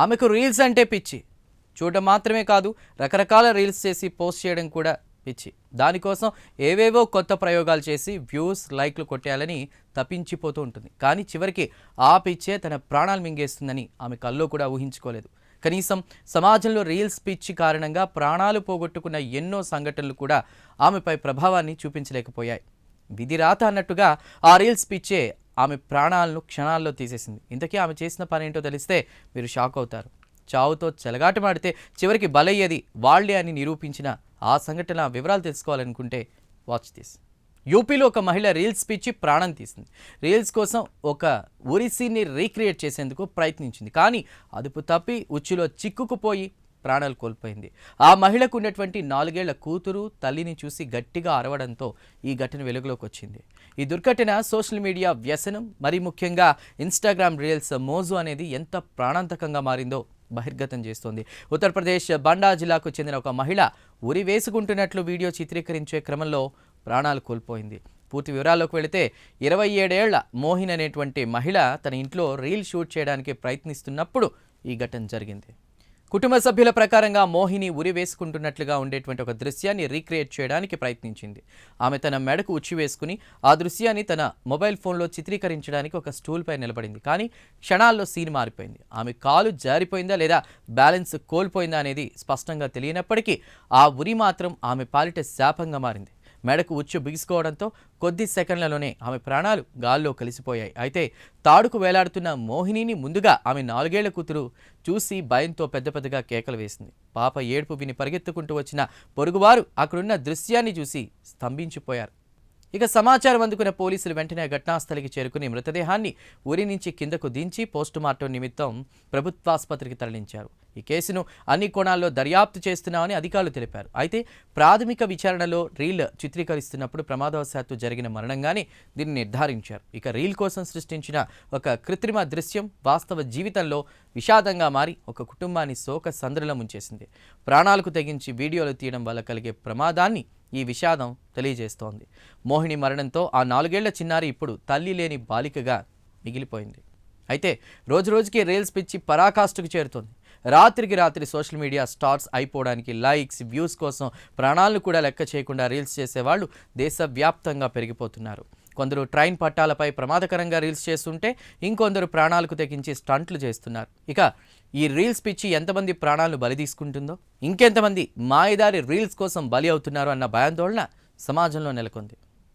ఆమెకు రీల్స్ అంటే పిచ్చి. చూడడం మాత్రమే కాదు, రకరకాల రీల్స్ చేసి పోస్ట్ చేయడం కూడా పిచ్చి. దానికోసం ఏవేవో కొత్త ప్రయోగాలు చేసి వ్యూస్, లైక్లు కొట్టేయాలని తప్పించిపోతూ ఉంటుంది. కానీ చివరికి ఆ పిచ్చే తన ప్రాణాలు మింగేస్తుందని ఆమె కల్లో కూడా ఊహించుకోలేదు. కనీసం సమాజంలో రీల్స్ పిచ్చి కారణంగా ప్రాణాలు పోగొట్టుకున్న ఎన్నో సంఘటనలు కూడా ఆమెపై ప్రభావాన్ని చూపించలేకపోయాయి. విధి రాత అన్నట్టుగా ఆ రీల్స్ పిచ్చే ఆమె ప్రాణాలను క్షణాల్లో తీసేసింది. ఇంతకీ ఆమె చేసిన పని ఏంటో తెలిస్తే మీరు షాక్ అవుతారు. చావుతో చెలగాటమాడితే చివరికి బలయ్యేది వాళ్లే అని నిరూపించిన ఆ సంఘటన వివరాలు తెలుసుకోవాలనుకుంటే వాచ్ దిస్. యూపీలో ఒక మహిళ రీల్స్ పిచ్చి ప్రాణం తీసింది. రీల్స్ కోసం ఒక ఊరి సీన్ని రీక్రియేట్ చేసేందుకు ప్రయత్నించింది. కానీ అదుపు తప్పి ఉచ్చులో చిక్కుకుపోయి ప్రాణాలు కోల్పోయింది. ఆ మహిళకు ఉన్నటువంటి 4 ఏళ్ల కూతురు తల్లిని చూసి గట్టిగా అరవడంతో ఈ ఘటన వెలుగులోకి వచ్చింది. ఈ దుర్ఘటన సోషల్ మీడియా వ్యసనం, మరీ ముఖ్యంగా ఇన్స్టాగ్రామ్ రీల్స్ మోజు అనేది ఎంత ప్రాణాంతకంగా మారిందో బహిర్గతం చేస్తోంది. ఉత్తరప్రదేశ్ బండా జిల్లాకు చెందిన ఒక మహిళ ఉరి వేసుకుంటున్నట్లు వీడియో చిత్రీకరించే క్రమంలో ప్రాణాలు కోల్పోయింది. పూర్తి వివరాల్లోకి వెళితే 27 ఏళ్ల మోహిన్ అనేటువంటి మహిళ తన ఇంట్లో రీల్ షూట్ చేయడానికి ప్రయత్నిస్తున్నప్పుడు ఈ ఘటన జరిగింది. కుటుంబ సభ్యుల ప్రకారంగా మోహిని ఉరి వేసుకుంటున్నట్లుగా ఉండేటువంటి ఒక దృశ్యాన్ని రీక్రియేట్ చేయడానికి ప్రయత్నించింది. ఆమె తన మెడకు ఉచ్చి వేసుకుని ఆ దృశ్యాన్ని తన మొబైల్ ఫోన్లో చిత్రీకరించడానికి ఒక స్టూల్పై నిలబడింది. కానీ క్షణాల్లో సీన్ మారిపోయింది. ఆమె కాలు జారిపోయిందా లేదా బ్యాలెన్స్ కోల్పోయిందా అనేది స్పష్టంగా తెలియనప్పటికీ ఆ ఉరి మాత్రం ఆమె పాలిట శాపంగా మారింది. మెడకు ఉచ్చు బిగుసుకోవడంతో కొద్ది సెకండ్లలోనే ఆమె ప్రాణాలు గాల్లో కలిసిపోయాయి. అయితే తాడుకు వేలాడుతున్న మోహినిని ముందుగా ఆమె 4 ఏళ్ల కూతురు చూసి భయంతో పెద్దగా కేకలు వేసింది. పాప ఏడుపు విని పరిగెత్తుకుంటూ వచ్చిన పొరుగువారు అక్కడున్న దృశ్యాన్ని చూసి స్తంభించిపోయారు. ఇక సమాచారం అందుకున్న పోలీసులు వెంటనే ఘటనాస్థలికి చేరుకుని మృతదేహాన్ని ఉరి నుంచి కిందకు దించి పోస్టుమార్టం నిమిత్తం ప్రభుత్వాసుపత్రికి తరలించారు. ఈ కేసును అన్ని కోణాల్లో దర్యాప్తు చేస్తున్నామని అధికారులు తెలిపారు. అయితే ప్రాథమిక విచారణలో రీల్ చిత్రీకరిస్తున్నప్పుడు ప్రమాదవశాత్తు జరిగిన మరణంగానే దీన్ని నిర్ధారించారు. ఇక రీల్ కోసం సృష్టించిన ఒక కృత్రిమ దృశ్యం వాస్తవ జీవితంలో విషాదంగా మారి ఒక కుటుంబాన్ని శోక సంద్రలో ముంచేసింది. ప్రాణాలకు తెగించి వీడియోలు తీయడం వల్ల కలిగే ప్రమాదాన్ని ఈ విషాదం తెలియజేస్తోంది. మోహిని మరణంతో ఆ 4 ఏళ్ల చిన్నారి ఇప్పుడు తల్లి లేని బాలికగా మిగిలిపోయింది. అయితే రోజురోజుకి రీల్స్ పిచ్చి పరాకాష్ఠకు చేరుతోంది. రాత్రికి రాత్రి సోషల్ మీడియా స్టార్స్ అయిపోవడానికి లైక్స్, వ్యూస్ కోసం ప్రాణాలను కూడా లెక్క చేయకుండా రీల్స్ చేసేవాళ్ళు దేశవ్యాప్తంగా పెరిగిపోతున్నారు. కొందరు ట్రైన్ పట్టాలపై ప్రమాదకరంగా రీల్స్ చేస్తుంటే ఇంకొందరు ప్రాణాలకు తెగించి స్టంట్లు చేస్తున్నారు. ఇక ఈ రీల్స్ పిచ్చి ఎంతమంది ప్రాణాలను బలి తీసుకుంటుందో, ఇంకెంతమంది మాయదారి రీల్స్ కోసం బలి అవుతున్నారో అన్న భయాందోళన సమాజంలో నెలకొంది.